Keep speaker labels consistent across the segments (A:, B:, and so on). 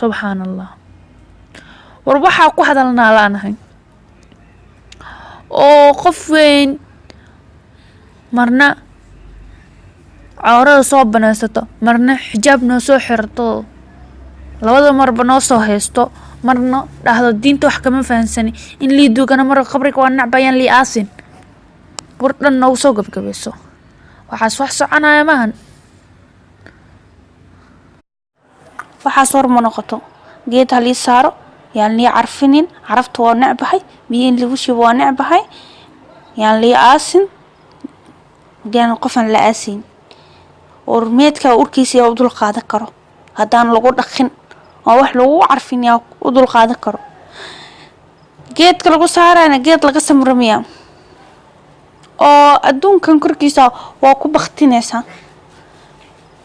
A: subxaanallah. war waxaa ku hadalnaa laanahay oo qof weyn marna cawrada soo banaysato marna xijaab noo soo xirato labada marba noo soo haysto marna dhahdo diinta wax kama fahansani in lii duugana mar qabriga waa nacbayaan lii aasin war dhan noogu soo gabgabayso waxaas wax soconaya maahan. waxaas war ma noqoto geed halii saaro yaan lii carfinin carafta waa necbahay biyiin lagu shibo waa necbahay yaan lii aasin gaan qofan la aasin meedka urkiisa u dul qaadan karo haddaan lagu dhaqin oo wax lagu carfin yaa u dul qaadan karo. geedka lagu saarayna geed laga samramiya oo adduunkan korkiisa waa ku baktinaysaa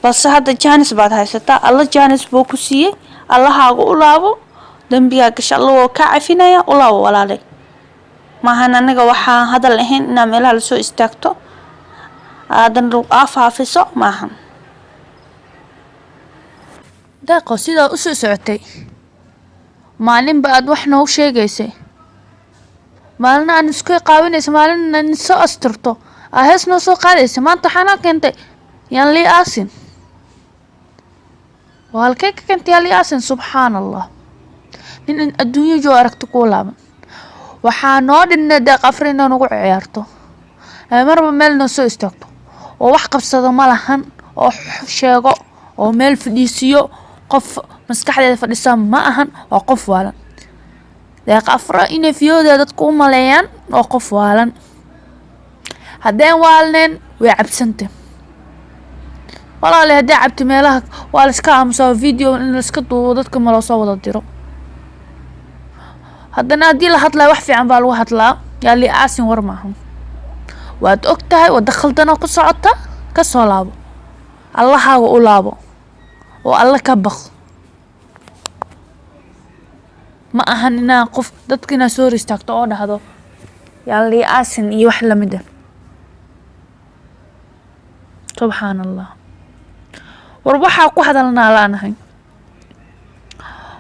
A: balse hadda jaanis baad haysataa alla jaanis buu ku siiyey allahaaga u laabo dambiga gasha alla oo ka cafinaya u laabo walaalay maahan anaga waxaa hadal ahayn inaa meelaha la soo istaagto aadan rug afaafiso maahan. deeqo sidaa u soo socotay maalinba aad wax noo sheegaysay maalin aan isku qaawinaysa maalin aan soo asturto hees noo soo qaadaysa maanta waxaana keentay yaan lii aasin halkee ka keentay yaan lii aasin subxaanallah. nin adduunyo joo aragto kuu laaban waxaa noo dhinna deeq afrina nagu ciyaarto marba meel noo soo istaagto oo wax qabsado ma lahan oo sheego oo meel fadhiisiyo qof maskaxdeeda fadhisa ma ahan oo qof waalan deeq afra inay fiyooda dadku u maleeyaan oo qof waalan haddeen waalneen way cabsantay walaal haddii cabti meelaha waa la iska aamusaa video in la iska duubo dadka ma loo soo wada diro haddana haddii la hadlaa wax fiican baa lagu hadlaa yaa lii aasin war maahan waad ogtahay wada khaldana ku socota ka soo laabo allahaaga u laabo oo alla ka baq ma ahan inaa qof dadkina soo istaagto oo dhahdo yaa lii aasin iyo wax lamid ah subxaanallah. war waxaa ku hadalnaa laanahay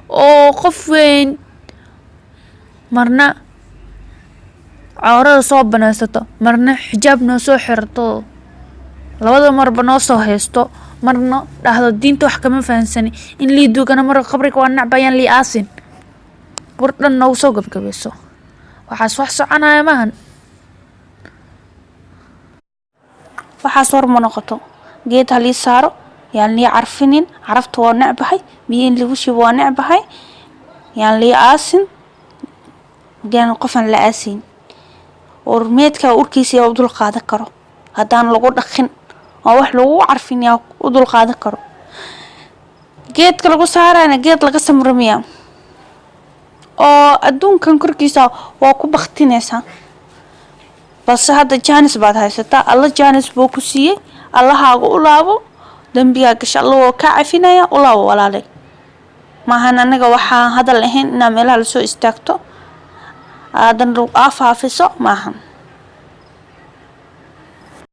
A: oo qof weyn marna cawrada soo banaysato marna xijaab noo soo xirato labada marba noo soo haysto marna dhahdo diinta wax kama fahansani in lii duugana mar qabriga waa nacbayaan lii aasin war dhan noogu soo gabgabayso waxaas wax soconaya maahan. waxaas war ma noqoto geed halii saaro yaan lii carfinin carafta waa necbahay biyiin lagu shibo waa necbahay yaan lii aasin gaan qofan la aasin meedka urkiisa u dul qaadan karo haddaan lagu dhaqin oo wax lagu carfin yaa u dul qaadan karo. geedka lagu saarayna geed laga samramiya oo adduunkan korkiisa waa ku baktinaysaa balse hadda jaanis baad haysataa alla jaanis buu ku siiyey allahaaga u laabo dambiga gasha alla oo ka cafinaya u laabo walaalay maahan anaga waxaa hadal ahayn inaa meelaha la soo istaagto aadan rug afaafiso maahan.